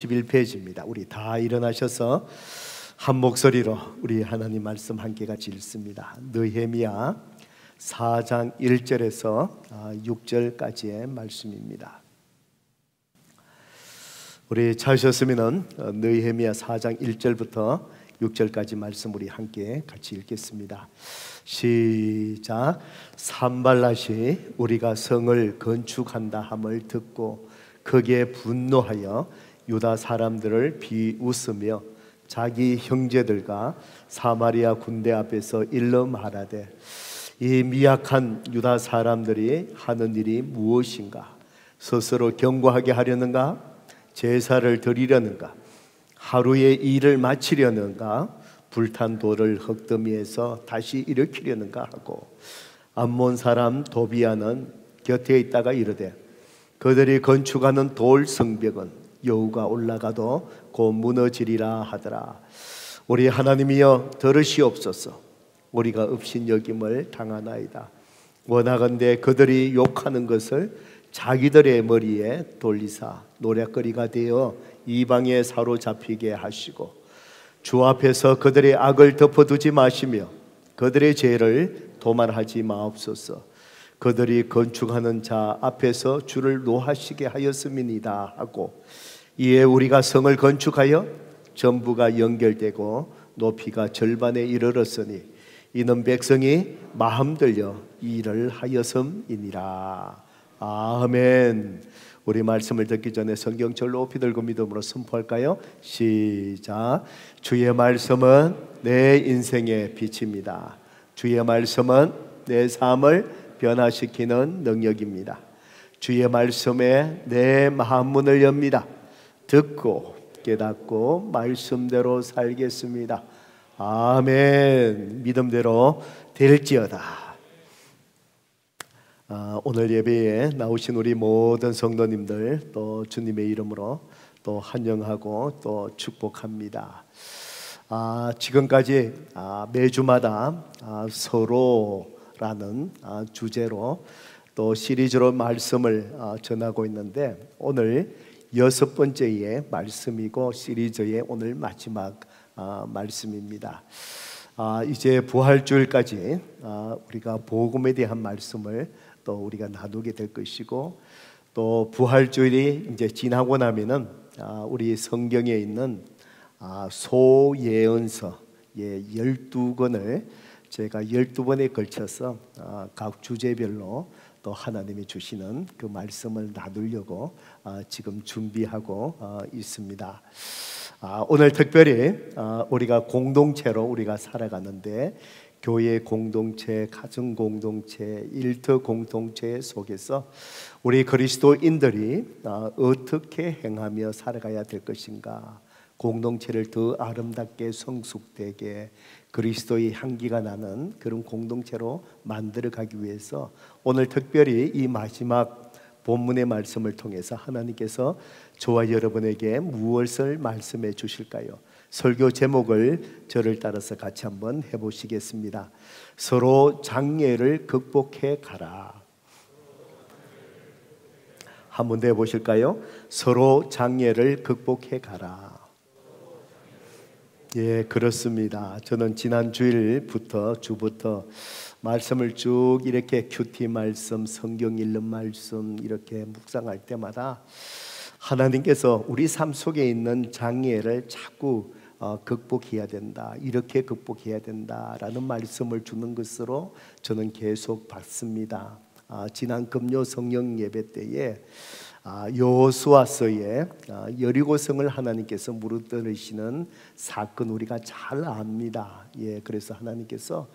11페이지입니다. 우리 다 일어나셔서 한 목소리로 우리 하나님 말씀 함께 같이 읽습니다. 느헤미야 4장 1절에서 6절까지의 말씀입니다. 우리 찾으셨으면 느헤미야 4장 1절부터 6절까지 말씀 우리 함께 같이 읽겠습니다. 시작. 산발랏이 우리가 성을 건축한다 함을 듣고 크게 분노하여 유다 사람들을 비웃으며 자기 형제들과 사마리아 군대 앞에서 일러 말하되 이 미약한 유다 사람들이 하는 일이 무엇인가? 스스로 경고하게 하려는가? 제사를 드리려는가? 하루의 일을 마치려는가? 불탄 돌을 흙더미에서 다시 일으키려는가 하고 암몬 사람 도비아는 곁에 있다가 이르되 그들이 건축하는 돌 성벽은 여호가 올라가도 곧 무너지리라 하더라. 우리 하나님이여 들으시옵소서. 우리가 업신여김을 당하나이다. 원하건대 그들이 욕하는 것을 자기들의 머리에 돌리사 노략거리가 되어 이방에 사로잡히게 하시고 주 앞에서 그들의 악을 덮어두지 마시며 그들의 죄를 도말하지 마옵소서. 그들이 건축하는 자 앞에서 주를 노하시게 하였음이니이다 하고 이에 우리가 성을 건축하여 전부가 연결되고 높이가 절반에 이르렀으니 이는 백성이 마음 들여 일을 하였음이니라. 아멘. 우리 말씀을 듣기 전에 성경절 높이 들고 믿음으로 선포할까요? 시작. 주의 말씀은 내 인생의 빛입니다. 주의 말씀은 내 삶을 변화시키는 능력입니다. 주의 말씀에 내 마음문을 엽니다. 듣고 깨닫고 말씀대로 살겠습니다. 아멘. 믿음대로 될지어다. 오늘 예배에 나오신 우리 모든 성도님들 또 주님의 이름으로 또 환영하고 또 축복합니다. 지금까지 매주마다 서로라는 주제로 또 시리즈로 말씀을 전하고 있는데 오늘 6번째의 말씀이고 시리즈의 오늘 마지막 말씀입니다. 이제 부활주일까지 우리가 복음에 대한 말씀을 또 우리가 나누게 될 것이고 또 부활주일이 이제 지나고 나면은 우리 성경에 있는 소예언서 12권을 제가 12번에 걸쳐서 각 주제별로 또 하나님이 주시는 그 말씀을 나누려고 지금 준비하고 있습니다. 오늘 특별히 우리가 공동체로 우리가 살아가는데 교회 공동체, 가정 공동체, 일터 공동체 속에서 우리 그리스도인들이 어떻게 행하며 살아가야 될 것인가? 공동체를 더 아름답게 성숙되게 그리스도의 향기가 나는 그런 공동체로 만들어가기 위해서 오늘 특별히 이 마지막 본문의 말씀을 통해서 하나님께서 저와 여러분에게 무엇을 말씀해 주실까요? 설교 제목을 저를 따라서 같이 한번 해보시겠습니다. 서로 장애를 극복해 가라. 한번 더 해보실까요? 서로 장애를 극복해 가라. 예, 그렇습니다. 저는 지난 주부터 말씀을 쭉 이렇게 큐티 말씀, 성경 읽는 말씀 이렇게 묵상할 때마다 하나님께서 우리 삶 속에 있는 장애를 자꾸 극복해야 된다, 이렇게 극복해야 된다라는 말씀을 주는 것으로 저는 계속 봤습니다. 지난 금요 성령 예배 때에 여호수아서에 여리고성을 하나님께서 무너뜨리시는 사건 우리가 잘 압니다. 예, 그래서 하나님께서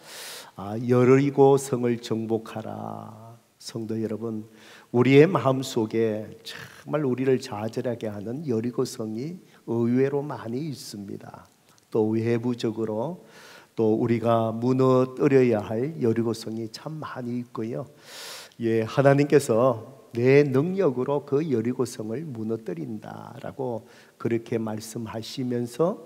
여리고성을 정복하라. 성도 여러분, 우리의 마음 속에 정말 우리를 좌절하게 하는 여리고성이 의외로 많이 있습니다. 또 외부적으로 또 우리가 무너뜨려야 할 여리고성이 참 많이 있고요. 예, 하나님께서 내 능력으로 그 여리고성을 무너뜨린다라고 그렇게 말씀하시면서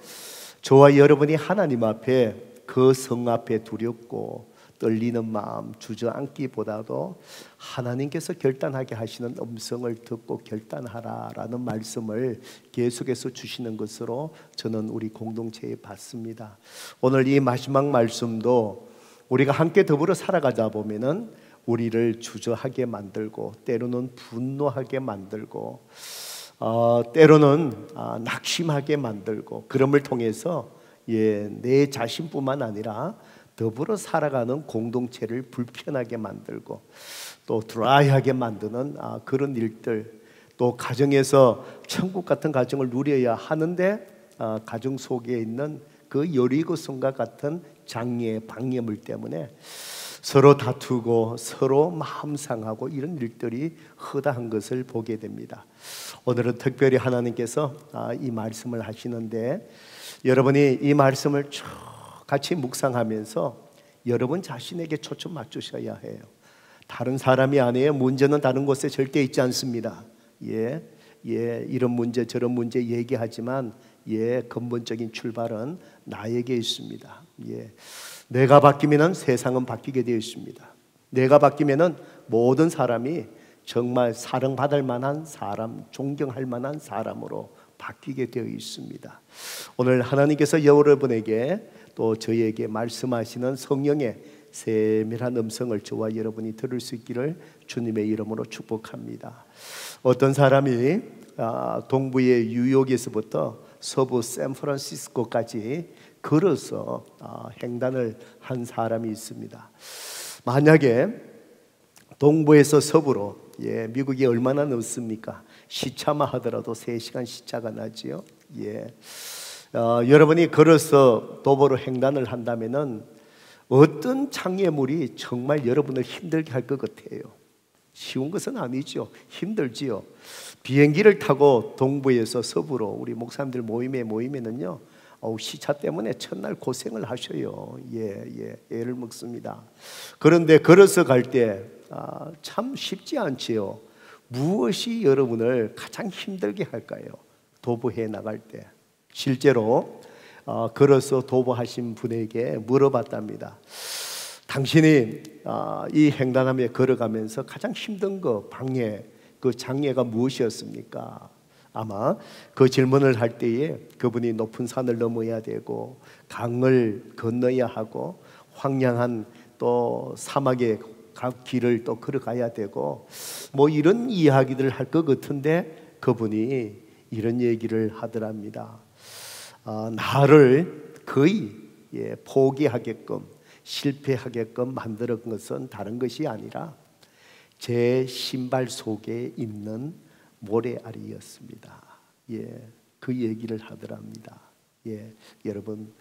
저와 여러분이 하나님 앞에 그 성 앞에 두렵고 떨리는 마음 주저앉기보다도 하나님께서 결단하게 하시는 음성을 듣고 결단하라라는 말씀을 계속해서 주시는 것으로 저는 우리 공동체에 받습니다. 오늘 이 마지막 말씀도 우리가 함께 더불어 살아가다 보면은 우리를 주저하게 만들고 때로는 분노하게 만들고 때로는 낙심하게 만들고 그럼을 통해서 내 자신뿐만 아니라 더불어 살아가는 공동체를 불편하게 만들고 또 드라이하게 만드는 그런 일들, 또 가정에서 천국 같은 가정을 누려야 하는데 가정 속에 있는 그 여리고성과 같은 장애, 방해물 때문에 서로 다투고 서로 마음 상하고 이런 일들이 허다한 것을 보게 됩니다. 오늘은 특별히 하나님께서 이 말씀을 하시는데 여러분이 이 말씀을 쭉 같이 묵상하면서 여러분 자신에게 초점 맞추셔야 해요. 다른 사람이 아니에요. 문제는 다른 곳에 절대 있지 않습니다. 이런 문제 저런 문제 얘기하지만 근본적인 출발은 나에게 있습니다. 내가 바뀌면 세상은 바뀌게 되어 있습니다. 내가 바뀌면 모든 사람이 정말 사랑받을 만한 사람, 존경할 만한 사람으로 바뀌게 되어 있습니다. 오늘 하나님께서 여러분에게 또 저희에게 말씀하시는 성령의 세밀한 음성을 저와 여러분이 들을 수 있기를 주님의 이름으로 축복합니다. 어떤 사람이 동부의 뉴욕에서부터 서부 샌프란시스코까지 걸어서 횡단을 한 사람이 있습니다. 만약에 동부에서 서부로 미국이 얼마나 넓습니까? 시차만 하더라도 3시간 시차가 나지요. 여러분이 걸어서 도보로 횡단을 한다면은 어떤 장애물이 정말 여러분을 힘들게 할 것 같아요? 쉬운 것은 아니죠. 힘들지요. 비행기를 타고 동부에서 서부로 우리 목사님들 모임에 모이면은요, 시차 때문에 첫날 고생을 하셔요. 애를 먹습니다. 그런데 걸어서 갈 때 참 쉽지 않지요. 무엇이 여러분을 가장 힘들게 할까요? 도보해 나갈 때. 실제로 걸어서 도보하신 분에게 물어봤답니다. 당신이 이 횡단함에 걸어가면서 가장 힘든 방해, 그 장애가 무엇이었습니까? 아마 그 질문을 할 때에 그분이 높은 산을 넘어야 되고 강을 건너야 하고 황량한 또 사막의 각 길을 또 걸어가야 되고 뭐 이런 이야기들을 할 것 같은데 그분이 이런 얘기를 하더랍니다. 나를 거의 포기하게끔 실패하게끔 만드는 것은 다른 것이 아니라 제 신발 속에 있는 모래알이었습니다. 그 얘기를 하더랍니다. 여러분,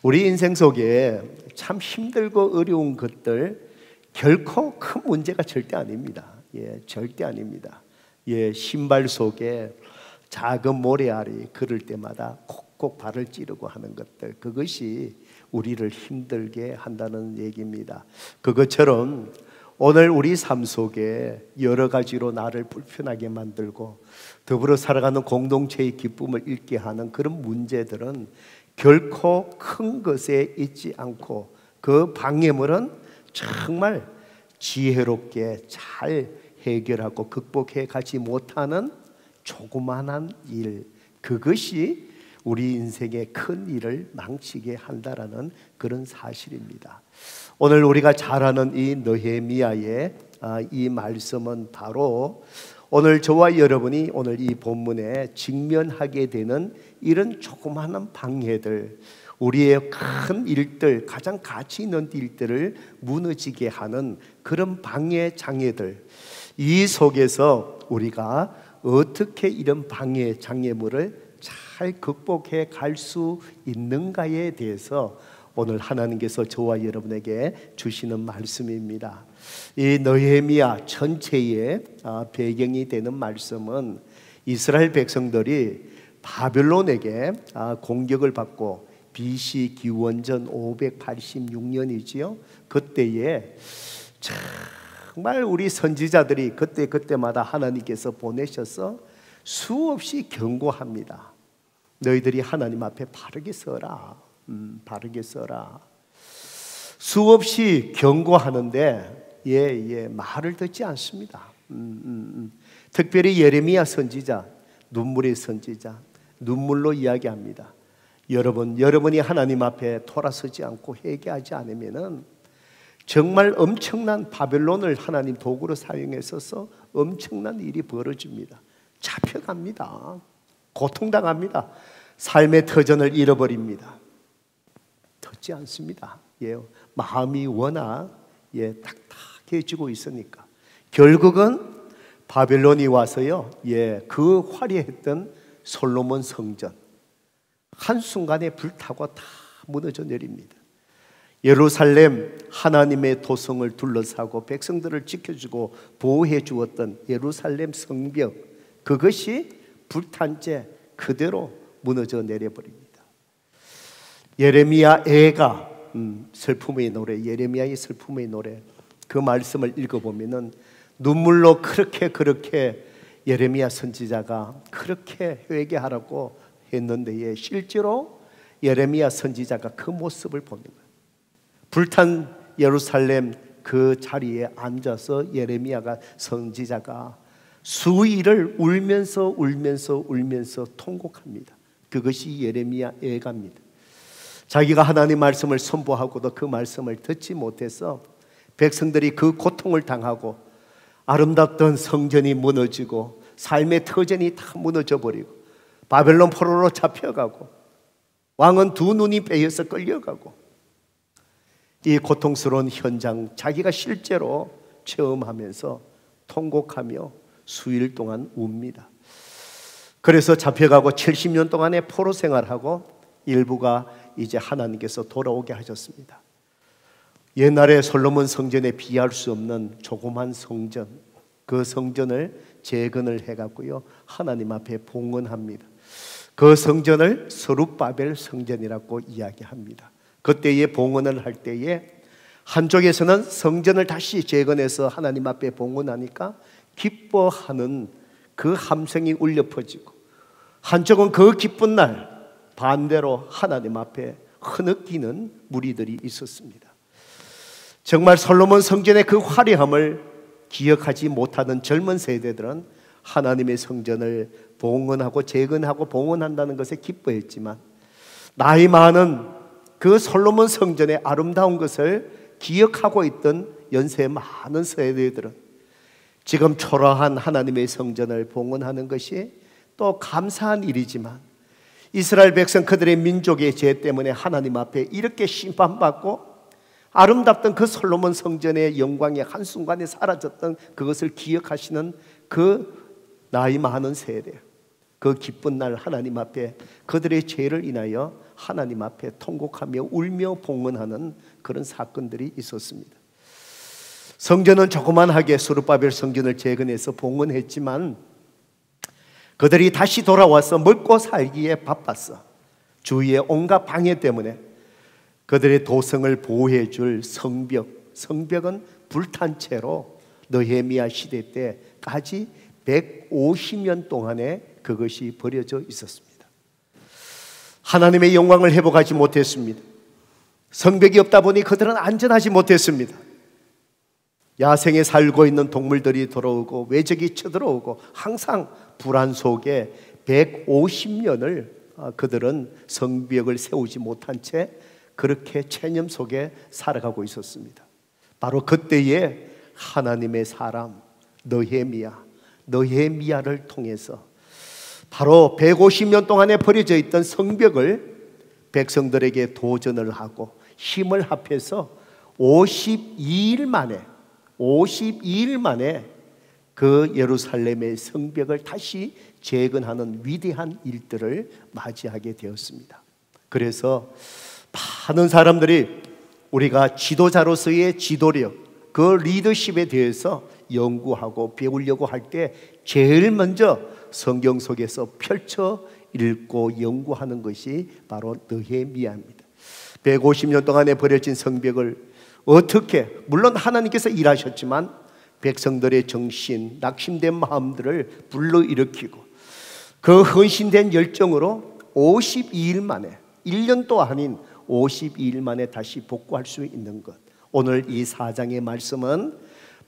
우리 인생 속에 참 힘들고 어려운 것들 결코 큰 문제가 절대 아닙니다. 절대 아닙니다. 신발 속에 작은 모래알이 걸을 때마다 콕콕 발을 찌르고 하는 것들, 그것이 우리를 힘들게 한다는 얘기입니다. 그것처럼 오늘 우리 삶 속에 여러 가지로 나를 불편하게 만들고 더불어 살아가는 공동체의 기쁨을 잃게 하는 그런 문제들은 결코 큰 것에 있지 않고 그 방해물은 정말 지혜롭게 잘 해결하고 극복해 가지 못하는 조그만한 일, 그것이 우리 인생의 큰 일을 망치게 한다라는 그런 사실입니다. 오늘 우리가 잘 아는 이 느헤미야의 이 말씀은 바로 오늘 저와 여러분이 오늘 이 본문에 직면하게 되는 이런 조그마한 방해들, 우리의 큰 일들, 가장 가치 있는 일들을 무너지게 하는 그런 방해 장애들, 이 속에서 우리가 어떻게 이런 방해 장애물을 잘 극복해 갈 수 있는가에 대해서 오늘 하나님께서 저와 여러분에게 주시는 말씀입니다. 이 느헤미야 전체의 배경이 되는 말씀은 이스라엘 백성들이 바벨론에게 공격을 받고 BC 기원전 586년이지요. 그때에 정말 우리 선지자들이 그때마다 하나님께서 보내셔서 수없이 경고합니다. 너희들이 하나님 앞에 바르게 서라. 바르게 서라. 수없이 경고하는데 말을 듣지 않습니다. 특별히 예레미야 선지자, 눈물의 선지자, 눈물로 이야기합니다. 여러분이 하나님 앞에 돌아서지 않고 회개하지 않으면은 정말 엄청난 바벨론을 하나님 도구로 사용해서 엄청난 일이 벌어집니다. 잡혀갑니다. 고통당합니다. 삶의 터전을 잃어버립니다. 듣지 않습니다. 마음이 워낙 딱딱해지고 있으니까 결국은 바벨론이 와서요, 그 화려했던 솔로몬 성전 한순간에 불타고 다 무너져 내립니다. 예루살렘 하나님의 도성을 둘러싸고 백성들을 지켜주고 보호해 주었던 예루살렘 성벽, 그것이 불탄 채 그대로 무너져 내려버립니다. 예레미야 애가 슬픔의 노래, 예레미야의 슬픔의 노래, 그 말씀을 읽어보면은 눈물로 그렇게 예레미야 선지자가 그렇게 회개하라고 했는데 실제로 예레미야 선지자가 그 모습을 보는 거예요. 불탄 예루살렘 그 자리에 앉아서 예레미야가 선지자가 수일을 울면서 통곡합니다. 그것이 예레미야 애가입니다. 자기가 하나님 말씀을 선포하고도 그 말씀을 듣지 못해서 백성들이 그 고통을 당하고 아름답던 성전이 무너지고 삶의 터전이 다 무너져 버리고 바벨론 포로로 잡혀가고 왕은 두 눈이 베여서 끌려가고, 이 고통스러운 현장 자기가 실제로 체험하면서 통곡하며 수일 동안 웁니다. 그래서 잡혀가고 70년 동안의 포로 생활하고 일부가 이제 하나님께서 돌아오게 하셨습니다. 옛날에 솔로몬 성전에 비할 수 없는 조그만 성전, 그 성전을 재건을 해갖고요 하나님 앞에 봉헌합니다. 그 성전을 스룹바벨 성전이라고 이야기합니다. 그때에 봉헌을 할 때에 한쪽에서는 성전을 다시 재건해서 하나님 앞에 봉헌하니까 기뻐하는 그 함성이 울려 퍼지고, 한쪽은 그 기쁜 날 반대로 하나님 앞에 흐느끼는 무리들이 있었습니다. 정말 솔로몬 성전의 그 화려함을 기억하지 못하던 젊은 세대들은 하나님의 성전을 봉헌하고 재건하고 봉헌한다는 것에 기뻐했지만, 나이 많은 그 솔로몬 성전의 아름다운 것을 기억하고 있던 연세 많은 세대들은 지금 초라한 하나님의 성전을 봉헌하는 것이 또 감사한 일이지만, 이스라엘 백성 그들의 민족의 죄 때문에 하나님 앞에 이렇게 심판받고 아름답던 그 솔로몬 성전의 영광이 한순간에 사라졌던 그것을 기억하시는 그 나이 많은 세대, 그 기쁜 날 하나님 앞에 그들의 죄를 인하여 하나님 앞에 통곡하며 울며 봉헌하는 그런 사건들이 있었습니다. 성전은 조그만하게 스룹바벨 성전을 재건해서 봉헌했지만 그들이 다시 돌아와서 먹고 살기에 바빴어. 주위의 온갖 방해 때문에 그들의 도성을 보호해 줄 성벽은 불탄 채로 느헤미야 시대 때까지 150년 동안에 그것이 버려져 있었습니다. 하나님의 영광을 회복하지 못했습니다. 성벽이 없다 보니 그들은 안전하지 못했습니다. 야생에 살고 있는 동물들이 들어오고 외적이 쳐들어오고 항상 불안 속에 150년을 그들은 성벽을 세우지 못한 채 그렇게 체념 속에 살아가고 있었습니다. 바로 그때에 하나님의 사람 느헤미야를 통해서 바로 150년 동안에 버려져 있던 성벽을 백성들에게 도전을 하고 힘을 합해서 52일 만에 그 예루살렘의 성벽을 다시 재건하는 위대한 일들을 맞이하게 되었습니다. 그래서 많은 사람들이 우리가 지도자로서의 지도력, 그 리더십에 대해서 연구하고 배우려고 할 때 제일 먼저 성경 속에서 펼쳐 읽고 연구하는 것이 바로 느헤미야입니다. 150년 동안에 버려진 성벽을 어떻게, 물론 하나님께서 일하셨지만 백성들의 정신, 낙심된 마음들을 불러일으키고 그 헌신된 열정으로 52일 만에, 1년도 아닌 52일 만에 다시 복구할 수 있는 것. 오늘 이 4장의 말씀은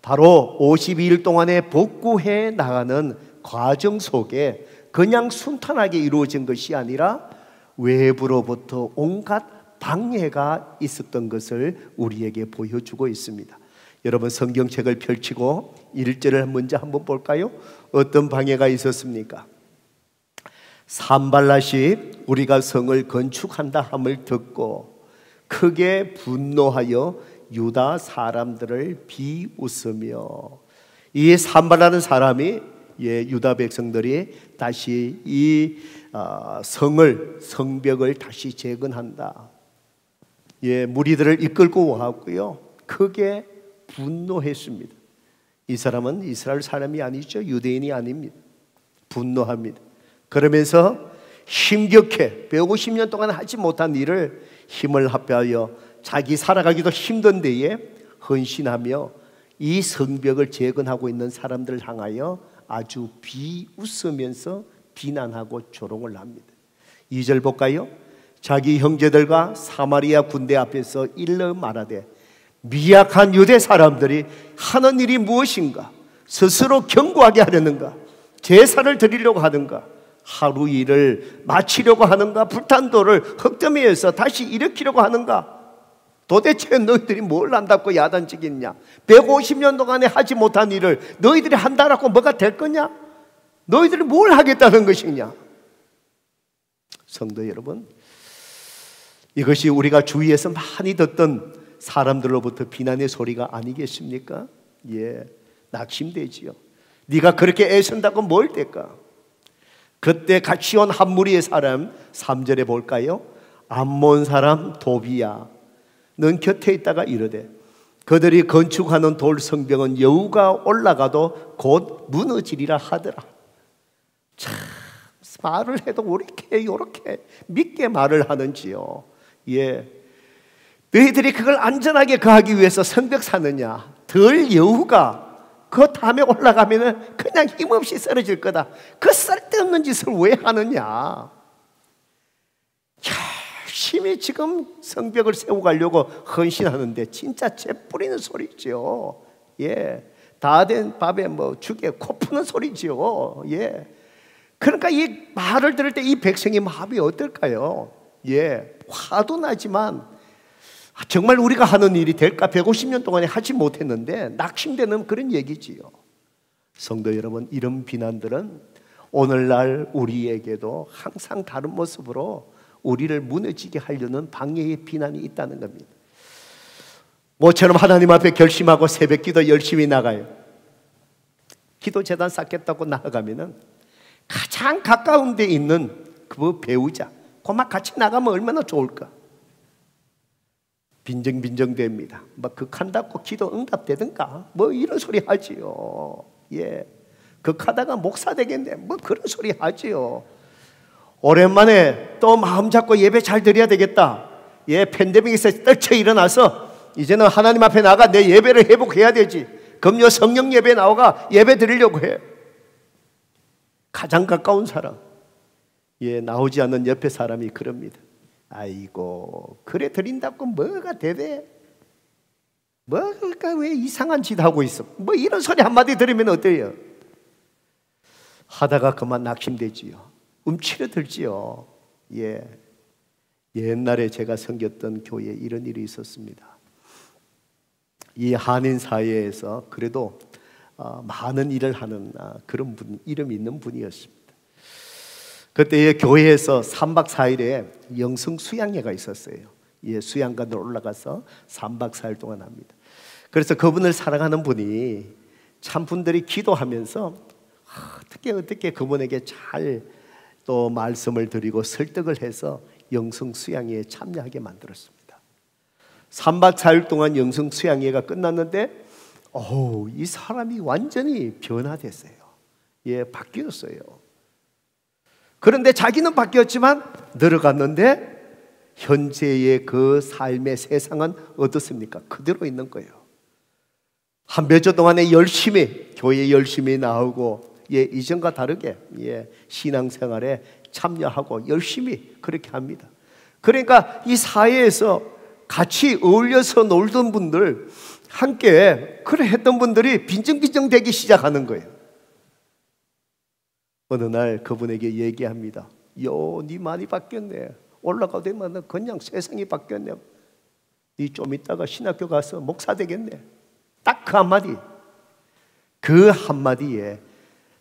바로 52일 동안에 복구해 나가는 과정 속에 그냥 순탄하게 이루어진 것이 아니라 외부로부터 온갖 방해가 있었던 것을 우리에게 보여주고 있습니다. 여러분 성경책을 펼치고 1절을 먼저 한번 볼까요? 어떤 방해가 있었습니까? 산발랏이 우리가 성을 건축한다 함을 듣고 크게 분노하여 유다 사람들을 비웃으며, 이 산발라는 사람이 유다 백성들이 다시 이 성벽을 다시 재건한다, 무리들을 이끌고 왔고요, 크게 분노했습니다. 이 사람은 이스라엘 사람이 아니죠. 유대인이 아닙니다. 분노합니다. 그러면서 힘겹게 150년 동안 하지 못한 일을 힘을 합하여 자기 살아가기도 힘든 데에 헌신하며 이 성벽을 재건하고 있는 사람들을 향하여 아주 비웃으면서 비난하고 조롱을 합니다. 2절 볼까요? 자기 형제들과 사마리아 군대 앞에서 일러 말하되 미약한 유대 사람들이 하는 일이 무엇인가? 스스로 견고하게 하려는가? 제사를 드리려고 하는가? 하루 일을 마치려고 하는가? 불탄 돌을 흙더미에서 다시 일으키려고 하는가? 도대체 너희들이 뭘 안다고 야단치겠냐? 150년 동안에 하지 못한 일을 너희들이 한다라고 뭐가 될 거냐? 너희들이 뭘 하겠다는 것이냐? 성도 여러분, 이것이 우리가 주위에서 많이 듣던 사람들로부터 비난의 소리가 아니겠습니까? 낙심되지요. 네가 그렇게 애쓴다고 뭘 될까? 그때 같이 온 한 무리의 사람, 3절에 볼까요? 암몬 사람 도비야, 넌 곁에 있다가 이르되 그들이 건축하는 돌 성벽은 여우가 올라가도 곧 무너지리라 하더라. 참 말을 해도 이렇게 믿게 말을 하는지요. 너희들이 그걸 안전하게 거하기 위해서 성벽 사느냐? 덜 여우가 그 다음에 올라가면 그냥 힘없이 쓰러질 거다. 그 쓸데없는 짓을 왜 하느냐? 열심히 지금 성벽을 세워가려고 헌신하는데 진짜 재 뿌리는 소리죠. 다 된 밥에 죽에 코 푸는 소리죠. 그러니까 이 말을 들을 때 이 백성의 마음이 어떨까요? 화도 나지만 정말 우리가 하는 일이 될까? 150년 동안에 하지 못했는데 낙심되는 그런 얘기지요. 성도 여러분, 이런 비난들은 오늘날 우리에게도 항상 다른 모습으로 우리를 무너지게 하려는 방해의 비난이 있다는 겁니다. 모처럼 하나님 앞에 결심하고 새벽 기도 열심히 나가요. 기도 재단 쌓겠다고 나가면은 가장 가까운 데 있는 그 배우자, 그만 같이 나가면 얼마나 좋을까? 빈정빈정됩니다. 극한다고 기도 응답되든가 이런 소리 하지요. 극하다가 목사 되겠네 그런 소리 하지요. 오랜만에 또 마음 잡고 예배 잘 드려야 되겠다. 팬데믹에서 떨쳐 일어나서 이제는 하나님 앞에 나가 내 예배를 회복해야 되지. 금요 성령 예배 나와가 예배 드리려고 해. 가장 가까운 사람, 나오지 않는 옆에 사람이 그럽니다. 아이고, 그래 드린다고 뭐가 되대? 뭐가 왜 이상한 짓 하고 있어? 이런 소리 한마디 들으면 어때요? 하다가 그만 낙심되지요. 움츠러들지요. 옛날에 제가 섬겼던 교회에 이런 일이 있었습니다. 이 한인 사회에서 그래도 많은 일을 하는 그런 분, 이름 있는 분이었습니다. 그때 교회에서 3박 4일에 영성 수양회가 있었어요. 수양관으로 올라가서 3박 4일 동안 합니다. 그래서 그분을 사랑하는 분이 참 분들이 기도하면서 어떻게 그분에게 잘 또 말씀을 드리고 설득을 해서 영성 수양회에 참여하게 만들었습니다. 3박 4일 동안 영성 수양회가 끝났는데 이 사람이 완전히 변화됐어요. 바뀌었어요. 그런데 자기는 바뀌었지만 늘어갔는데 현재의 그 삶의 세상은 어떻습니까? 그대로 있는 거예요. 한 몇 주 동안에 열심히 교회에 열심히 나오고 이전과 다르게 신앙생활에 참여하고 열심히 그렇게 합니다. 그러니까 이 사회에서 같이 어울려서 놀던 분들, 함께 그래 했던 분들이 빈정빈정되기 시작하는 거예요. 어느 날 그분에게 얘기합니다. 요, 니 많이 바뀌었네. 올라가되면 그냥 세상이 바뀌었네. 니 좀 있다가 신학교 가서 목사 되겠네. 딱 그 한마디. 그 한마디에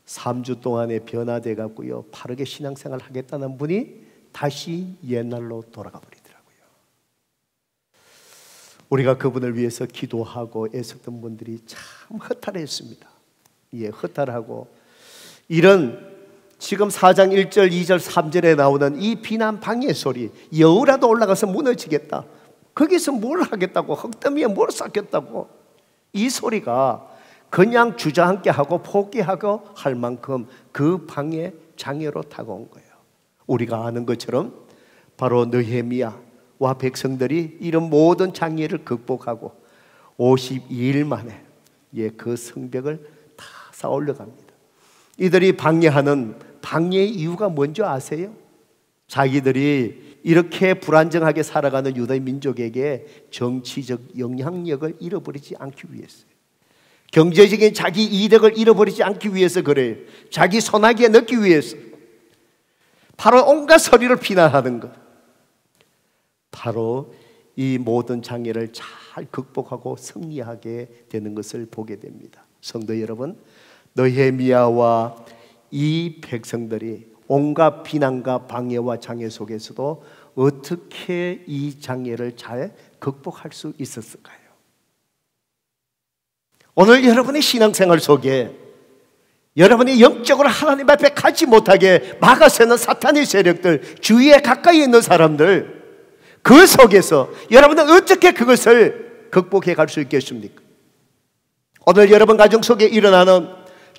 3주 동안에 변화돼 갖고요, 바르게 신앙생활 하겠다는 분이 다시 옛날로 돌아가 버리더라고요. 우리가 그분을 위해서 기도하고 애썼던 분들이 참 허탈했습니다. 예, 허탈하고 이런 지금 4장 1절, 2절, 3절에 나오는 이 비난 방해 소리, 여우라도 올라가서 무너지겠다. 거기서 뭘 하겠다고, 흙더미에 뭘 쌓겠다고. 이 소리가 그냥 주저앉게 하고 포기하고 할 만큼 그 방해 장애로 다가온 거예요. 우리가 아는 것처럼 바로 느헤미야와 백성들이 이런 모든 장애를 극복하고 52일 만에 그 성벽을 다 쌓아올려 갑니다. 이들이 방해하는 방해의 이유가 뭔지 아세요? 자기들이 이렇게 불안정하게 살아가는 유대 민족에게 정치적 영향력을 잃어버리지 않기 위해서요. 경제적인 자기 이득을 잃어버리지 않기 위해서 그래요. 자기 손아귀에 넣기 위해서. 바로 온갖 소리를 비난하는 것. 바로 이 모든 장애를 잘 극복하고 승리하게 되는 것을 보게 됩니다. 성도 여러분, 느헤미야와 이 백성들이 온갖 비난과 방해와 장애 속에서도 어떻게 이 장애를 잘 극복할 수 있었을까요? 오늘 여러분의 신앙생활 속에 여러분이 영적으로 하나님 앞에 가지 못하게 막아서는 사탄의 세력들, 주위에 가까이 있는 사람들, 그 속에서 여러분은 어떻게 그것을 극복해 갈 수 있겠습니까? 오늘 여러분 가정 속에 일어나는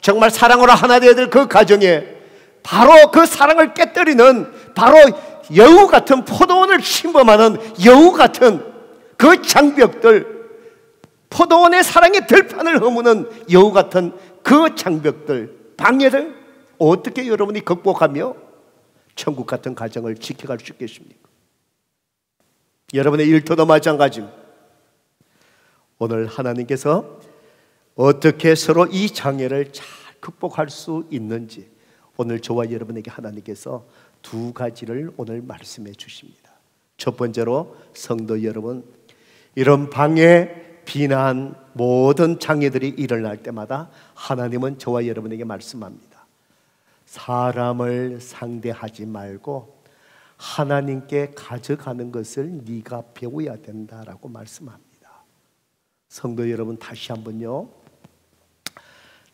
정말 사랑으로 하나 되어야 될 그 가정에 바로 그 사랑을 깨뜨리는 바로 여우 같은 포도원을 침범하는 여우 같은 그 장벽들, 포도원의 사랑의 들판을 허무는 여우 같은 그 장벽들, 방해를 어떻게 여러분이 극복하며 천국 같은 가정을 지켜갈 수 있겠습니까? 여러분의 일터도 마찬가지입니다. 오늘 하나님께서 어떻게 서로 이 장애를 잘 극복할 수 있는지 오늘 저와 여러분에게 하나님께서 두 가지를 오늘 말씀해 주십니다. 첫 번째로 성도 여러분, 이런 방해, 비난, 모든 장애들이 일어날 때마다 하나님은 저와 여러분에게 말씀합니다. 사람을 상대하지 말고 하나님께 가져가는 것을 네가 배워야 된다라고 말씀합니다. 성도 여러분, 다시 한번요,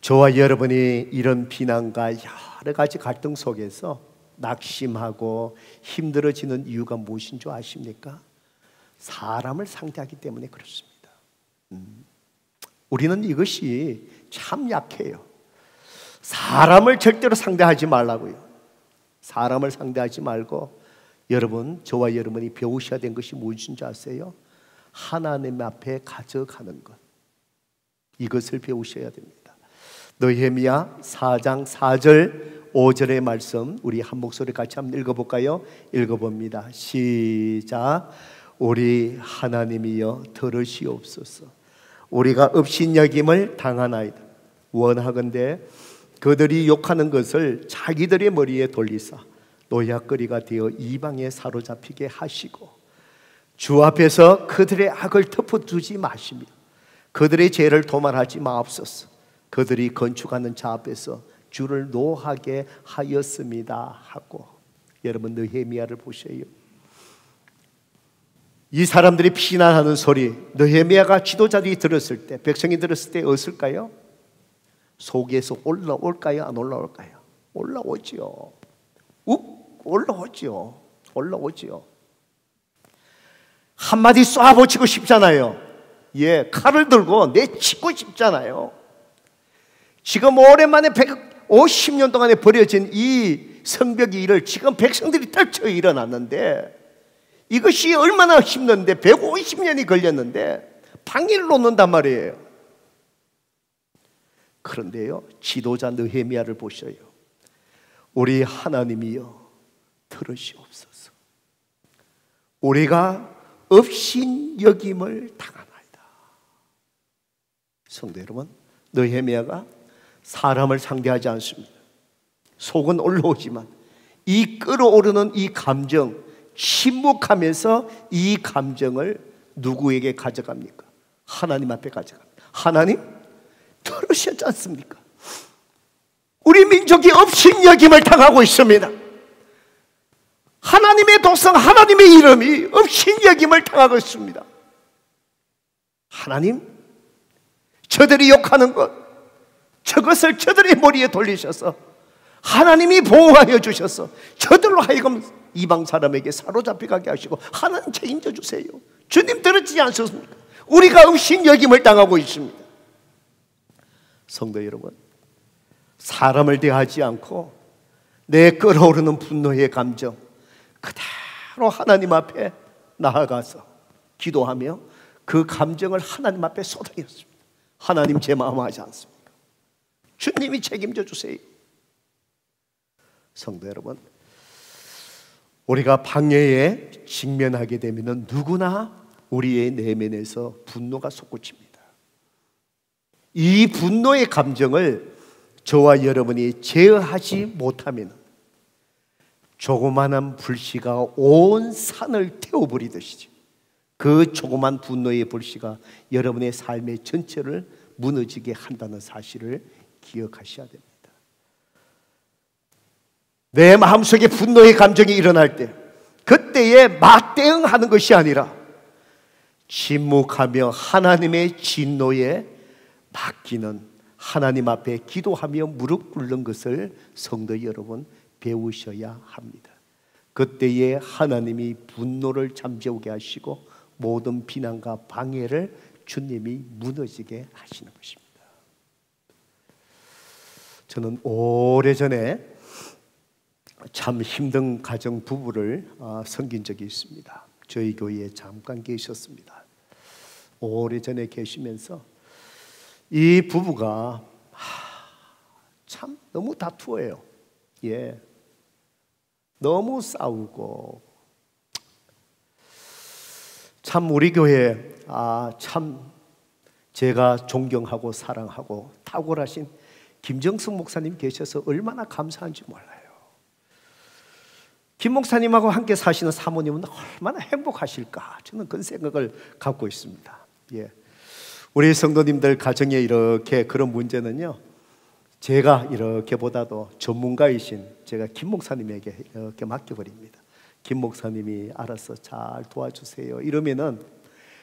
저와 여러분이 이런 비난과 여러 가지 갈등 속에서 낙심하고 힘들어지는 이유가 무엇인 줄 아십니까? 사람을 상대하기 때문에 그렇습니다. 우리는 이것이 참 약해요. 사람을 절대로 상대하지 말라고요. 사람을 상대하지 말고 여러분, 저와 여러분이 배우셔야 된 것이 무엇인 줄 아세요? 하나님 앞에 가져가는 것, 이것을 배우셔야 됩니다. 느헤미야 4장 4절 5절의 말씀 우리 한 목소리 같이 한번 읽어볼까요? 읽어봅니다. 시작. 우리 하나님이여 들으시옵소서. 우리가 업신여김을 당하나이다. 원하건대 그들이 욕하는 것을 자기들의 머리에 돌리사 노약거리가 되어 이방에 사로잡히게 하시고 주 앞에서 그들의 악을 덮어두지 마시며 그들의 죄를 도말하지 마옵소서. 그들이 건축하는 자 앞에서 주를 노하게 하였습니다 하고. 여러분, 느헤미야를 보세요. 이 사람들이 비난하는 소리, 느헤미야가 지도자들이 들었을 때, 백성이 들었을 때 어떨까요? 속에서 올라올까요? 안 올라올까요? 올라오지요. 올라오지요. 올라오지요. 한마디 쏴붙이고 싶잖아요. 예, 칼을 들고 내치고 싶잖아요. 지금 오랜만에 150년 동안에 벌어진 이 성벽의 일을 지금 백성들이 떨쳐 일어났는데, 이것이 얼마나 힘든데 150년이 걸렸는데 방해를 놓는단 말이에요. 그런데요, 지도자 느헤미야를 보셔요. 우리 하나님이여 들으시옵소서. 우리가 업신여김을 당하나이다. 성도 여러분, 느헤미야가 사람을 상대하지 않습니다. 속은 올라오지만 이 끌어오르는 이 감정, 침묵하면서 이 감정을 누구에게 가져갑니까? 하나님 앞에 가져갑니다. 하나님, 들으셨지 않습니까? 우리 민족이 업신여김을 당하고 있습니다. 하나님의 독성, 하나님의 이름이 업신여김을 당하고 있습니다. 하나님, 저들이 욕하는 것, 저것을 저들의 머리에 돌리셔서 하나님이 보호하여 주셔서 저들로 하여금 이방 사람에게 사로잡혀 가게 하시고 하나님 책임져 주세요. 주님 들었지 않습니까? 우리가 업신여김을 당하고 있습니다. 성도 여러분, 사람을 대하지 않고 내 끓어오르는 분노의 감정 그대로 하나님 앞에 나아가서 기도하며 그 감정을 하나님 앞에 쏟아냈습니다. 하나님, 제 마음 하지 않습니까? 주님이 책임져 주세요. 성도 여러분, 우리가 방해에 직면하게 되면 누구나 우리의 내면에서 분노가 솟구칩니다. 이 분노의 감정을 저와 여러분이 제어하지 못하면 조그마한 불씨가 온 산을 태워버리듯이 그 조그만 분노의 불씨가 여러분의 삶의 전체를 무너지게 한다는 사실을 기억하셔야 됩니다. 내 마음속에 분노의 감정이 일어날 때 그때에 맞대응하는 것이 아니라 침묵하며 하나님의 진노에 맡기는, 하나님 앞에 기도하며 무릎 꿇는 것을 성도 여러분 배우셔야 합니다. 그때에 하나님이 분노를 잠재우게 하시고 모든 비난과 방해를 주님이 무너지게 하시는 것입니다. 저는 오래전에 참 힘든 가정 부부를 섬긴 적이 있습니다. 저희 교회에 잠깐 계셨습니다. 오래전에 계시면서 이 부부가 참 너무 다투어요. 예, 너무 싸우고 참 우리 교회 참 제가 존경하고 사랑하고 탁월하신 김정숙 목사님 계셔서 얼마나 감사한지 몰라요. 김 목사님하고 함께 사시는 사모님은 얼마나 행복하실까, 저는 그런 생각을 갖고 있습니다. 예, 우리 성도님들 가정에 이렇게 그런 문제는요, 제가 이렇게 보다도 전문가이신 제가 김 목사님에게 이렇게 맡겨버립니다. 김 목사님이 알아서 잘 도와주세요 이러면은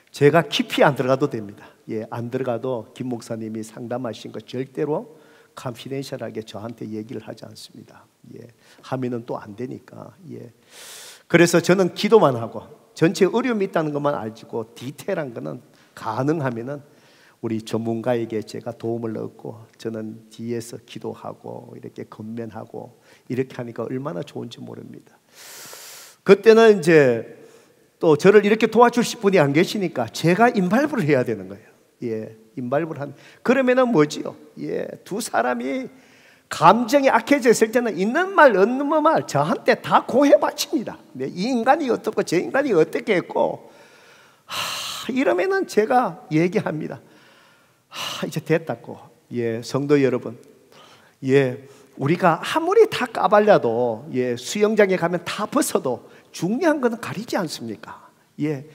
제가 깊이 안 들어가도 됩니다. 예, 안 들어가도 김 목사님이 상담하신 거 절대로 컨피덴셜하게 저한테 얘기를 하지 않습니다. 예, 하면은 또 안 되니까. 예, 그래서 저는 기도만 하고 전체 어려움이 있다는 것만 알고 디테일한 거는 가능하면은 우리 전문가에게 제가 도움을 얻고 저는 뒤에서 기도하고 이렇게 건면하고 이렇게 하니까 얼마나 좋은지 모릅니다. 그때는 이제 또 저를 이렇게 도와주실 분이 안 계시니까 제가 인발부를 해야 되는 거예요. 예, 인발부를 한. 그러면은 뭐지요? 예, 두 사람이 감정이 악해졌을 때는 있는 말 없는 말 저한테 다 고해 바칩니다. 이 인간이 어떻고 저 인간이 어떻게 했고 이러면은 제가 얘기합니다. 이제 됐다고. 예, 성도 여러분, 예, 우리가 아무리 다 까발려도 예, 수영장에 가면 다 벗어도 중요한 것은 가리지 않습니까? 예,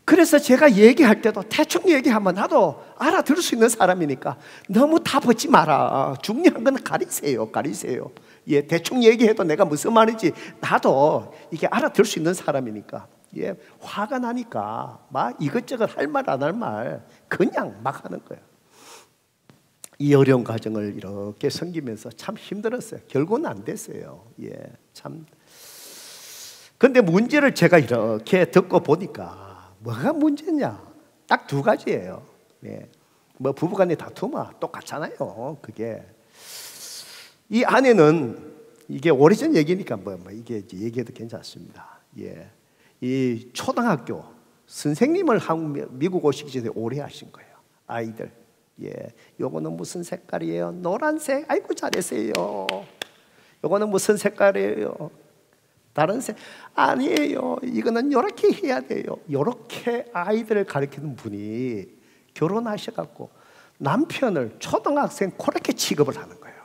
그래서 제가 얘기할 때도 대충 얘기하면 나도 알아들을 수 있는 사람이니까 너무 다 벗지 마라. 중요한 건 가리세요, 가리세요. 예, 대충 얘기해도 내가 무슨 말인지 나도 이게 알아들을 수 있는 사람이니까. 예, 화가 나니까 막 이것저것 할 말 안 할 말 그냥 막 하는 거예요. 이 어려운 과정을 이렇게 섬기면서 참 힘들었어요. 결국은 안 됐어요. 예, 참. 근데 문제를 제가 이렇게 듣고 보니까 뭐가 문제냐? 딱 두 가지예요. 예, 뭐 부부간의 다툼아 똑같잖아요. 그게 이 아내는 이게 오래전 얘기니까 뭐 이게 얘기해도 괜찮습니다. 예, 이 초등학교 선생님을 미국 오시기 전에 오래 하신 거예요. 아이들. 예, 요거는 무슨 색깔이에요? 노란색. 아이고 잘했어요. 요거는 무슨 색깔이에요? 다른 새 아니에요. 이거는 이렇게 해야 돼요. 이렇게 아이들을 가르치는 분이 결혼하셔갖고 남편을 초등학생 그렇게 취급을 하는 거예요.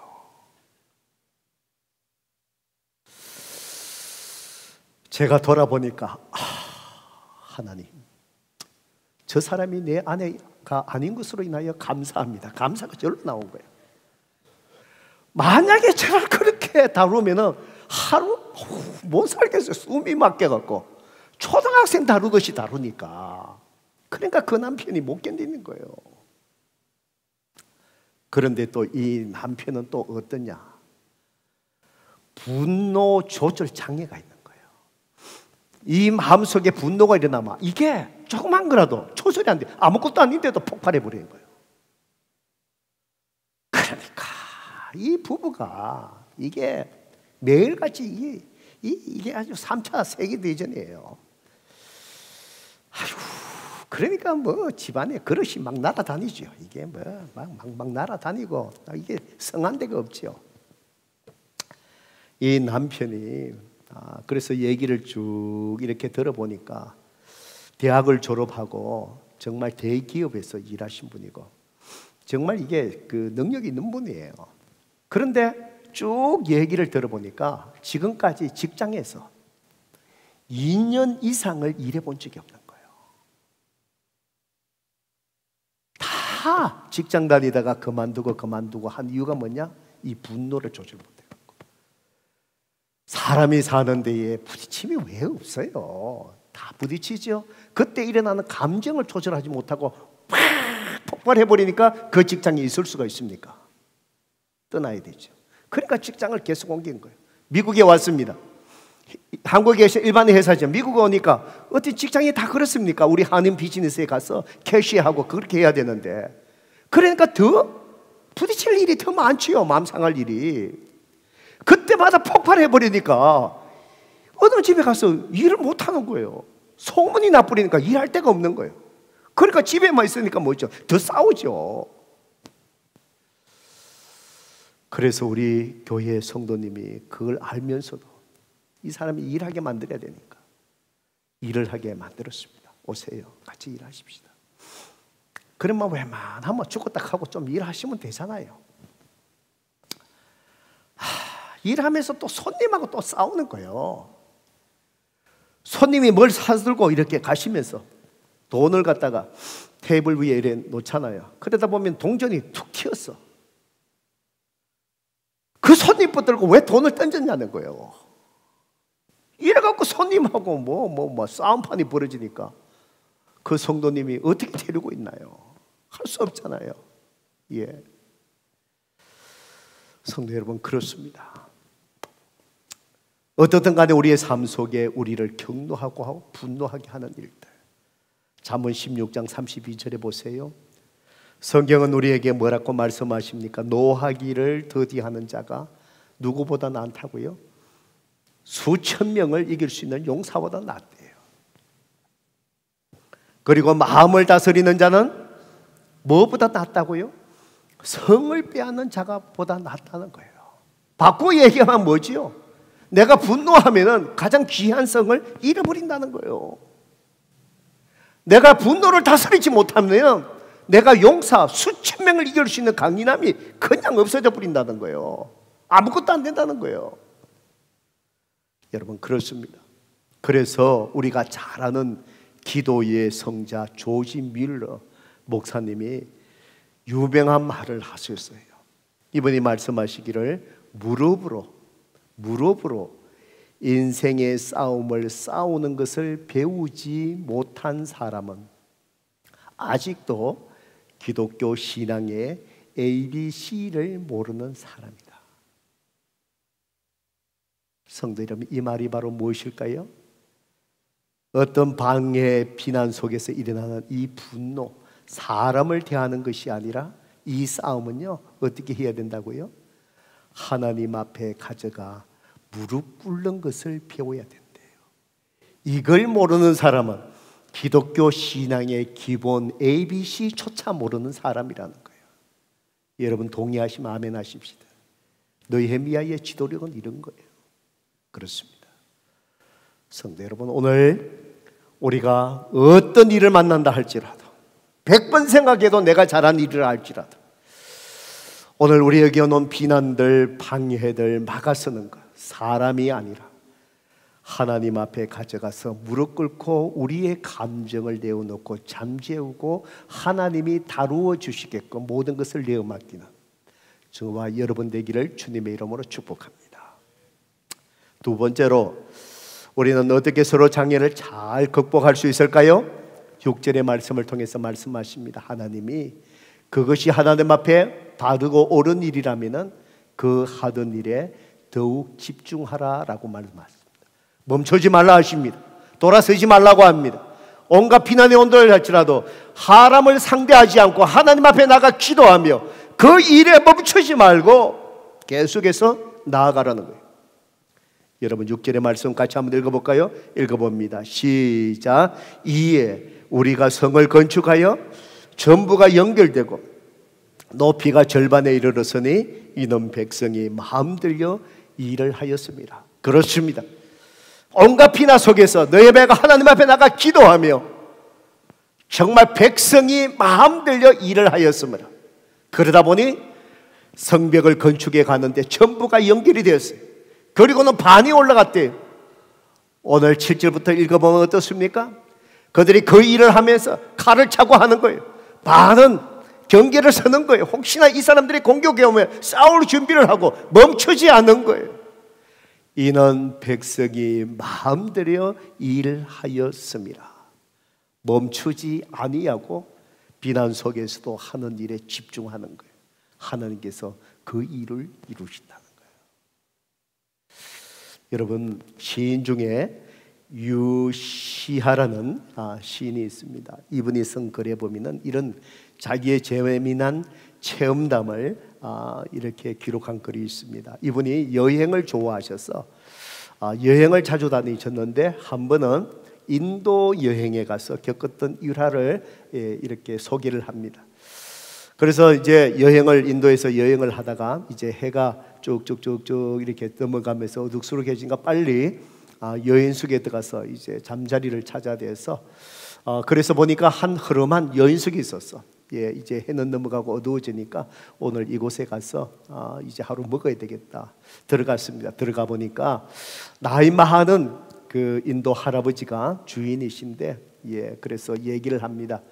제가 돌아보니까 하나님, 저 사람이 내 아내가 아닌 것으로 인하여 감사합니다. 감사가 절로 나온 거예요. 만약에 저를 그렇게 다루면은 하루 못 살겠어요. 숨이 막혀갖고 초등학생 다루듯이 다루니까. 그러니까 그 남편이 못 견디는 거예요. 그런데 또 이 남편은 또 어떠냐? 분노 조절 장애가 있는 거예요. 이 마음속에 분노가 일어나면 이게 조그만 거라도 조절이 안 돼. 아무것도 아닌데도 폭발해 버리는 거예요. 그러니까 이 부부가 이게 매일같이 이게 아주 3차 세계대전이에요. 아휴, 그러니까 뭐 집안에 그릇이 막 날아다니죠. 이게 뭐 막 날아다니고 이게 성한 데가 없죠. 이 남편이 그래서 얘기를 쭉 이렇게 들어보니까 대학을 졸업하고 정말 대기업에서 일하신 분이고 정말 이게 그 능력이 있는 분이에요. 그런데 쭉 얘기를 들어보니까 지금까지 직장에서 2년 이상을 일해본 적이 없는 거예요. 다 직장 다니다가 그만두고 한 이유가 뭐냐? 이 분노를 조절 못해갖고. 사람이 사는 데에 부딪힘이 왜 없어요? 다 부딪히죠. 그때 일어나는 감정을 조절하지 못하고 팍 폭발해버리니까 그 직장에 있을 수가 있습니까? 떠나야 되죠. 그러니까 직장을 계속 옮긴 거예요. 미국에 왔습니다. 한국에 일반의 회사죠. 미국에 오니까 어떤 직장이 다 그렇습니까? 우리 한인 비즈니스에 가서 캐시하고 그렇게 해야 되는데 그러니까 더 부딪힐 일이 더 많지요. 마음 상할 일이. 그때마다 폭발해버리니까 어느 집에 가서 일을 못하는 거예요. 소문이 나버리니까 일할 데가 없는 거예요. 그러니까 집에만 있으니까 뭐죠? 더 싸우죠. 그래서 우리 교회 성도님이 그걸 알면서도 이 사람이 일하게 만들어야 되니까 일을 하게 만들었습니다. 오세요. 같이 일하십시다. 그러면 웬만하면 죽었다 하고 좀 일하시면 되잖아요. 일하면서 또 손님하고 또 싸우는 거예요. 손님이 뭘 사들고 이렇게 가시면서 돈을 갖다가 테이블 위에 이래 놓잖아요. 그러다 보면 동전이 툭 튀었어. 그 손님 붙들고 왜 돈을 던졌냐는 거예요. 이래갖고 손님하고 뭐 싸움판이 벌어지니까 그 성도님이 어떻게 데리고 있나요? 할 수 없잖아요. 예. 성도 여러분, 그렇습니다. 어떻든 간에 우리의 삶 속에 우리를 격노하고 분노하게 하는 일들. 잠언 16장 32절에 보세요. 성경은 우리에게 뭐라고 말씀하십니까? 노하기를 더디하는 자가 누구보다 낫다고요? 수천 명을 이길 수 있는 용사보다 낫대요. 그리고 마음을 다스리는 자는 뭐보다 낫다고요? 성을 빼앗는 자가 보다 낫다는 거예요. 바꿔 얘기하면 뭐지요? 내가 분노하면 가장 귀한 성을 잃어버린다는 거예요. 내가 분노를 다스리지 못하면 내가 용사 수천 명을 이길 수 있는 강인함이 그냥 없어져 버린다는 거예요. 아무것도 안 된다는 거예요. 여러분, 그렇습니다. 그래서 우리가 잘 아는 기도의 성자 조지 밀러 목사님이 유명한 말을 하셨어요. 이분이 말씀하시기를 무릎으로 인생의 싸움을 싸우는 것을 배우지 못한 사람은 아직도 기독교 신앙의 ABC를 모르는 사람이다. 성도 여러분, 이 말이 바로 무엇일까요? 어떤 방해, 비난 속에서 일어나는 이 분노, 사람을 대하는 것이 아니라 이 싸움은요, 어떻게 해야 된다고요? 하나님 앞에 가져가 무릎 꿇는 것을 배워야 된대요. 이걸 모르는 사람은 기독교 신앙의 기본 ABC조차 모르는 사람이라는 거예요. 여러분 동의하시면 아멘 하십시다. 느헤미야의 지도력은 이런 거예요. 그렇습니다. 성도 여러분, 오늘 우리가 어떤 일을 만난다 할지라도 100번 생각해도 내가 잘한 일을 할지라도 오늘 우리에게 오는 비난들, 방해들 막아서는 것, 사람이 아니라 하나님 앞에 가져가서 무릎 꿇고 우리의 감정을 내어놓고 잠재우고 하나님이 다루어 주시게끔 모든 것을 내어 맡기는 저와 여러분 되기를 주님의 이름으로 축복합니다. 두 번째로 우리는 어떻게 서로 장애를 잘 극복할 수 있을까요? 6절의 말씀을 통해서 말씀하십니다. 하나님이 그것이 하나님 앞에 바르고 옳은 일이라면 그 하던 일에 더욱 집중하라라고 말씀하십니다. 멈추지 말라 하십니다. 돌아서지 말라고 합니다. 온갖 비난의 온도를 할지라도 사람을 상대하지 않고 하나님 앞에 나가 기도하며 그 일에 멈추지 말고 계속해서 나아가라는 거예요. 여러분 6절의 말씀 같이 한번 읽어볼까요? 읽어봅니다. 시작. 이에 우리가 성을 건축하여 전부가 연결되고 높이가 절반에 이르렀으니 이는 백성이 마음 들여 일을 하였습니다. 그렇습니다. 온갖 비난 속에서 너희 배가 하나님 앞에 나가 기도하며 정말 백성이 마음 들여 일을 하였습니다. 그러다 보니 성벽을 건축해 가는데 전부가 연결이 되었어요. 그리고는 반이 올라갔대요. 오늘 7절부터 읽어보면 어떻습니까? 그들이 그 일을 하면서 칼을 차고 하는 거예요. 반은 경계를 서는 거예요. 혹시나 이 사람들이 공격해 오면 싸울 준비를 하고 멈추지 않는 거예요. 이는 백성이 마음대로 일하였습니다. 멈추지 아니하고 비난 속에서도 하는 일에 집중하는 거예요. 하나님께서 그 일을 이루신다는 거예요. 여러분, 시인 중에 유시하라는 시인이 있습니다. 이분이 쓴 글에 보면은 이런 자기의 재미난 체험담을 이렇게 기록한 글이 있습니다. 이분이 여행을 좋아하셔서 여행을 자주 다니셨는데 한 번은 인도 여행에 가서 겪었던 일화를 이렇게 소개를 합니다. 그래서 이제 인도에서 여행을 하다가 이제 해가 쭉쭉쭉쭉 이렇게 넘어가면서 어둑스룩해지니까 빨리 여인숙에 들어가서 이제 잠자리를 찾아야 돼서 그래서 보니까 한 흐름한 여인숙이 있었어. 이제 해는 넘어가고 어두워지니까 오늘 이곳에 가서 이제 하루 먹어야 되겠다. 들어갔습니다. 들어가 보니까 나이 많은 그 인도 할아버지가 주인이신데 그래서 얘기를 합니다.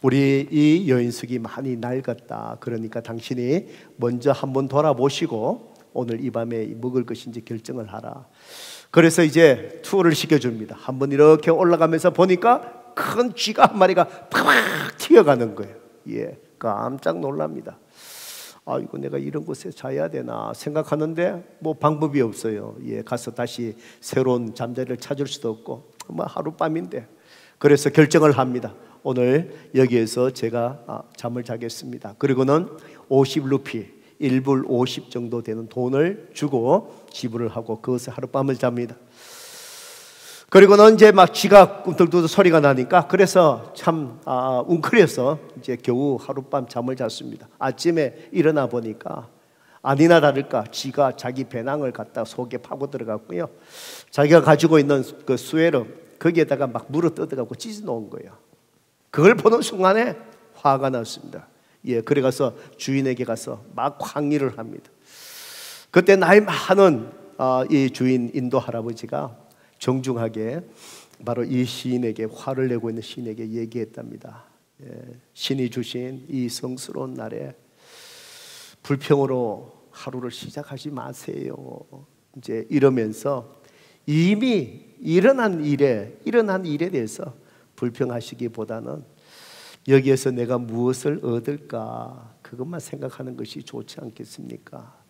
우리 이 여인숙이 많이 낡았다. 그러니까 당신이 먼저 한번 돌아보시고 오늘 이 밤에 먹을 것인지 결정을 하라. 그래서 이제 투어를 시켜줍니다. 한번 이렇게 올라가면서 보니까 큰 쥐가 한 마리가 팍 튀어가는 거예요. 깜짝 놀랍니다. 이거 내가 이런 곳에 자야 되나 생각하는데 뭐 방법이 없어요. 가서 다시 새로운 잠자리를 찾을 수도 없고 뭐 하룻밤인데 그래서 결정을 합니다. 오늘 여기에서 제가 잠을 자겠습니다. 그리고는 50루피 1불 50 정도 되는 돈을 주고 지불을 하고 그것을 하룻밤을 잡니다. 그리고는 이제 막 쥐가 꿈틀꿈틀 소리가 나니까 그래서 참 웅크려서 이제 겨우 하룻밤 잠을 잤습니다. 아침에 일어나 보니까 아니나 다를까 쥐가 자기 배낭을 갖다 속에 파고 들어갔고요. 자기가 가지고 있는 그 수에로 거기에다가 막 물어 뜯어갖고 찢어 놓은 거예요. 그걸 보는 순간에 화가 났습니다. 그래 가서 주인에게 가서 막 항의를 합니다. 그때 나이 많은 이 주인 인도 할아버지가 정중하게 바로 이 시인에게 화를 내고 있는 시인에게 얘기했답니다. 신이 주신 이 성스러운 날에 불평으로 하루를 시작하지 마세요. 이제 이러면서 이미 일어난 일에 대해서 불평하시기보다는 여기에서 내가 무엇을 얻을까 그것만 생각하는 것이 좋지 않겠습니까?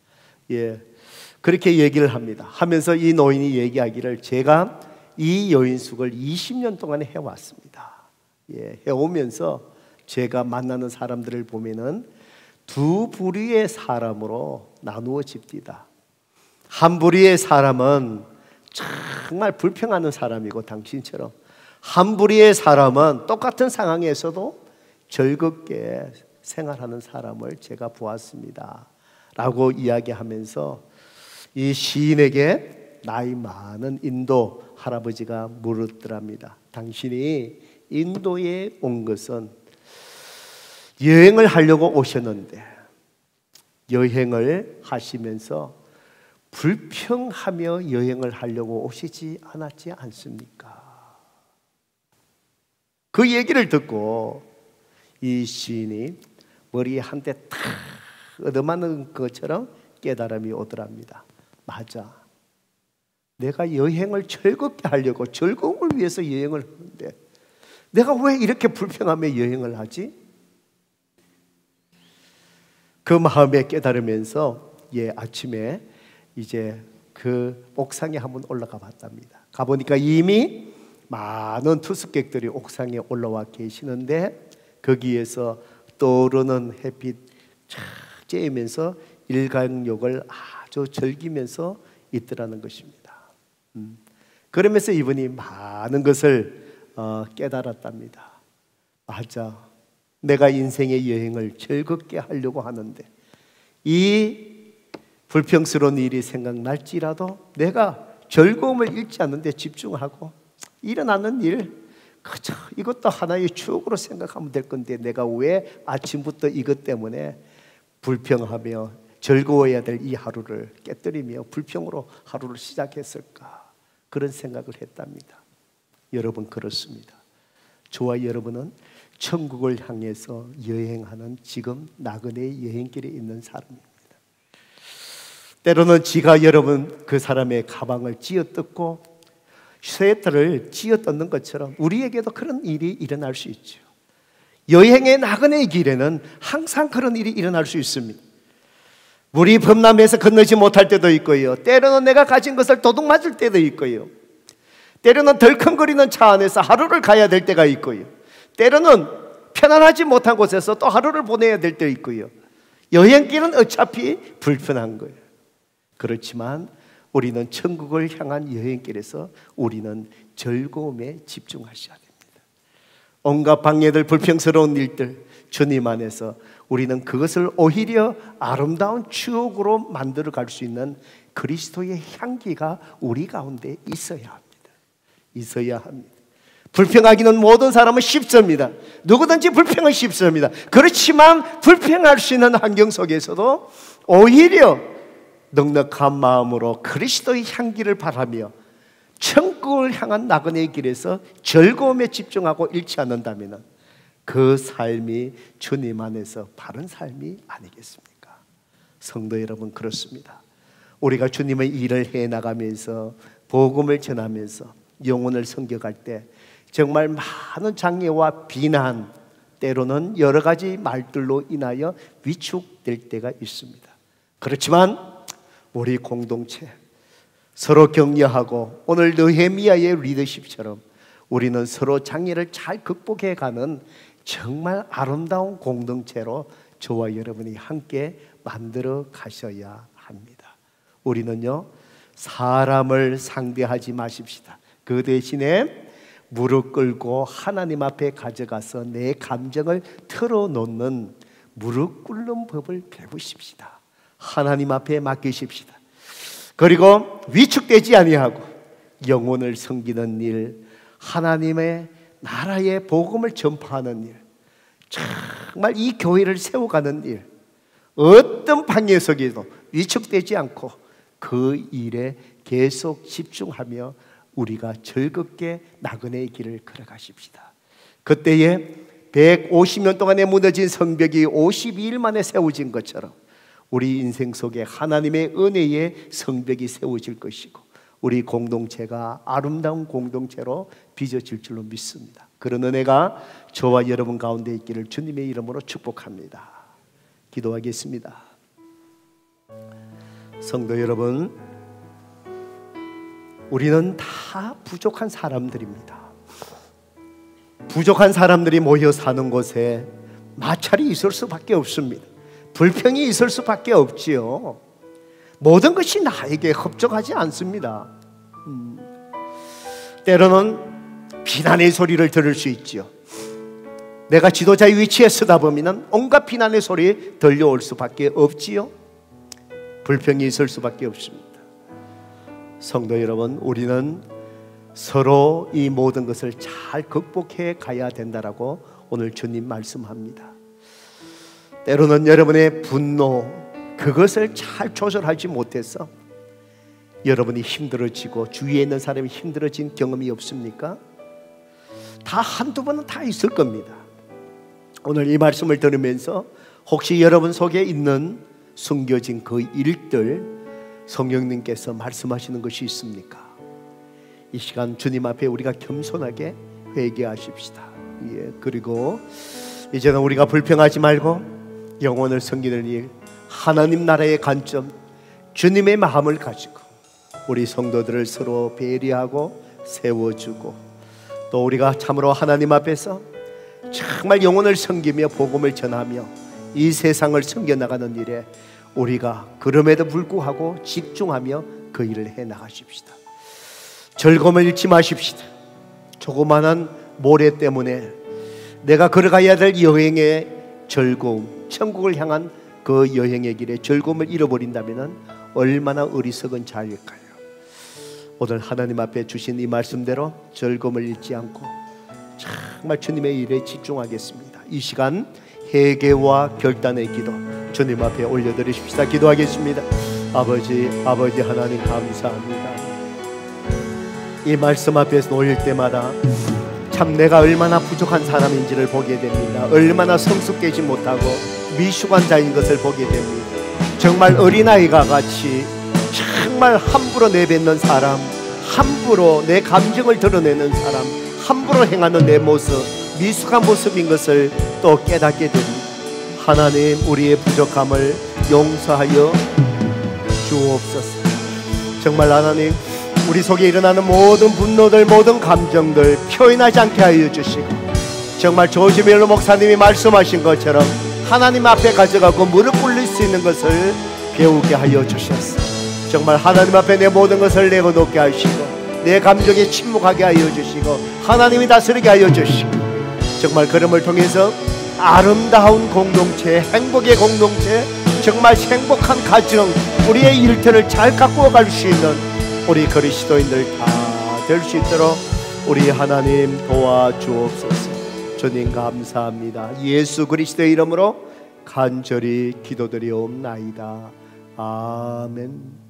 그렇게 얘기를 합니다. 하면서 이 노인이 얘기하기를 제가 이 여인숙을 20년 동안 해왔습니다. 해오면서 제가 만나는 사람들을 보면은 두 부류의 사람으로 나누어집니다. 한 부류의 사람은 정말 불평하는 사람이고 당신처럼 한 부류의 사람은 똑같은 상황에서도 즐겁게 생활하는 사람을 제가 보았습니다. 라고 이야기하면서 이 시인에게 나이 많은 인도 할아버지가 물었더랍니다. 당신이 인도에 온 것은 여행을 하려고 오셨는데 여행을 하시면서 불평하며 여행을 하려고 오시지 않았지 않습니까? 그 얘기를 듣고 이 시인이 머리에 한 대 탁 얻어맞는 것처럼 깨달음이 오더랍니다. 맞아. 내가 여행을 즐겁게 하려고 즐거움을 위해서 여행을 하는데 내가 왜 이렇게 불평하며 여행을 하지? 그 마음에 깨달으면서 아침에 이제 그 옥상에 한번 올라가 봤답니다. 가보니까 이미 많은 투숙객들이 옥상에 올라와 계시는데 거기에서 떠오르는 햇빛 쫙 쬐면서 일광욕을 아주 즐기면서 있더라는 것입니다. 그러면서 이분이 많은 것을 깨달았답니다. 맞아. 내가 인생의 여행을 즐겁게 하려고 하는데 이 불평스러운 일이 생각날지라도 내가 즐거움을 잃지 않는 데 집중하고 일어나는 일 그저 이것도 하나의 추억으로 생각하면 될 건데 내가 왜 아침부터 이것 때문에 불평하며 즐거워야 될 이 하루를 깨뜨리며 불평으로 하루를 시작했을까? 그런 생각을 했답니다. 여러분 그렇습니다. 저와 여러분은 천국을 향해서 여행하는 지금 나그네의 여행길에 있는 사람입니다. 때로는 지가 여러분 그 사람의 가방을 쥐어뜯고 스웨터를 쥐어뜯는 것처럼 우리에게도 그런 일이 일어날 수 있죠. 여행의 나그네의 길에는 항상 그런 일이 일어날 수 있습니다. 물이 범람해서 건너지 못할 때도 있고요. 때로는 내가 가진 것을 도둑 맞을 때도 있고요. 때로는 덜컹거리는 차 안에서 하루를 가야 될 때가 있고요. 때로는 편안하지 못한 곳에서 또 하루를 보내야 될 때 있고요. 여행길은 어차피 불편한 거예요. 그렇지만 우리는 천국을 향한 여행길에서 우리는 즐거움에 집중하셔야 됩니다. 온갖 방해들, 불평스러운 일들 주님 안에서 우리는 그것을 오히려 아름다운 추억으로 만들어 갈 수 있는 그리스도의 향기가 우리 가운데 있어야 합니다. 있어야 합니다. 불평하기는 모든 사람은 쉽습니다. 누구든지 불평은 쉽습니다. 그렇지만 불평할 수 있는 환경 속에서도 오히려 넉넉한 마음으로 그리스도의 향기를 바라며 천국을 향한 나그네의 길에서 즐거움에 집중하고 잃지 않는다면 그 삶이 주님 안에서 바른 삶이 아니겠습니까? 성도 여러분 그렇습니다. 우리가 주님의 일을 해나가면서 복음을 전하면서 영혼을 섬겨갈 때 정말 많은 장애와 비난 때로는 여러 가지 말들로 인하여 위축될 때가 있습니다. 그렇지만 우리 공동체 서로 격려하고 오늘 느헤미야의 리더십처럼 우리는 서로 장애를 잘 극복해가는 정말 아름다운 공동체로 저와 여러분이 함께 만들어 가셔야 합니다. 우리는요 사람을 상대하지 마십시다. 그 대신에 무릎 꿇고 하나님 앞에 가져가서 내 감정을 털어놓는 무릎 꿇는 법을 배우십시다. 하나님 앞에 맡기십시다. 그리고 위축되지 아니하고 영혼을 섬기는 일, 하나님의 나라의 복음을 전파하는 일, 정말 이 교회를 세워가는 일, 어떤 방해 속에도 위축되지 않고 그 일에 계속 집중하며 우리가 즐겁게 나그네의 길을 걸어가십시다. 그때에 150년 동안에 무너진 성벽이 52일 만에 세워진 것처럼 우리 인생 속에 하나님의 은혜의 성벽이 세워질 것이고 우리 공동체가 아름다운 공동체로 빚어질 줄로 믿습니다. 그런 은혜가 저와 여러분 가운데 있기를 주님의 이름으로 축복합니다. 기도하겠습니다. 성도 여러분, 우리는 다 부족한 사람들입니다. 부족한 사람들이 모여 사는 곳에 마찰이 있을 수밖에 없습니다. 불평이 있을 수밖에 없지요. 모든 것이 나에게 협조하지 않습니다. 때로는 비난의 소리를 들을 수 있지요. 내가 지도자의 위치에 서다 보면 온갖 비난의 소리 들려올 수밖에 없지요. 불평이 있을 수밖에 없습니다. 성도 여러분, 우리는 서로 이 모든 것을 잘 극복해 가야 된다라고 오늘 주님 말씀합니다. 때로는 여러분의 분노, 그것을 잘 조절하지 못해서 여러분이 힘들어지고 주위에 있는 사람이 힘들어진 경험이 없습니까? 다 한두 번은 다 있을 겁니다. 오늘 이 말씀을 들으면서 혹시 여러분 속에 있는 숨겨진 그 일들 성령님께서 말씀하시는 것이 있습니까? 이 시간 주님 앞에 우리가 겸손하게 회개하십시다. 예, 그리고 이제는 우리가 불평하지 말고 영혼을 섬기는 일, 하나님 나라의 관점, 주님의 마음을 가지고 우리 성도들을 서로 배려하고 세워주고, 또 우리가 참으로 하나님 앞에서 정말 영혼을 섬기며 복음을 전하며 이 세상을 섬겨나가는 일에 우리가 그럼에도 불구하고 집중하며 그 일을 해나가십시다. 즐거움을 잃지 마십시다. 조그마한 모래 때문에 내가 걸어가야 될 여행의 즐거움, 천국을 향한 그 여행의 길에 즐거움을 잃어버린다면 얼마나 어리석은 자일까요? 오늘 하나님 앞에 주신 이 말씀대로 즐거움을 잃지 않고 정말 주님의 일에 집중하겠습니다. 이 시간 회개와 결단의 기도 주님 앞에 올려드리십시다. 기도하겠습니다. 아버지 하나님 감사합니다. 이 말씀 앞에서 놓일 때마다 참 내가 얼마나 부족한 사람인지를 보게 됩니다. 얼마나 성숙되지 못하고 미숙한 자인 것을 보게 됩니다. 정말 어린아이가 같이 정말 함부로 내뱉는 사람, 함부로 내 감정을 드러내는 사람, 함부로 행하는 내 모습, 미숙한 모습인 것을 또 깨닫게 됩니다. 하나님, 우리의 부족함을 용서하여 주옵소서. 정말 하나님, 우리 속에 일어나는 모든 분노들, 모든 감정들 표현하지 않게 하여 주시고, 정말 조지밀로 목사님이 말씀하신 것처럼 하나님 앞에 가져가고 무릎 꿇릴 수 있는 것을 배우게 하여 주셨어. 정말 하나님 앞에 내 모든 것을 내어놓게 하시고 내 감정에 침묵하게 하여 주시고 하나님이 다스리게 하여 주시고, 정말 그럼을 통해서 아름다운 공동체, 행복의 공동체, 정말 행복한 가정, 우리의 일터를 잘 가꾸어 갈 수 있는 우리 그리스도인들 다 될 수 있도록 우리 하나님 도와주옵소서. 주님 감사합니다. 예수 그리스도의 이름으로 간절히 기도드리옵나이다. 아멘.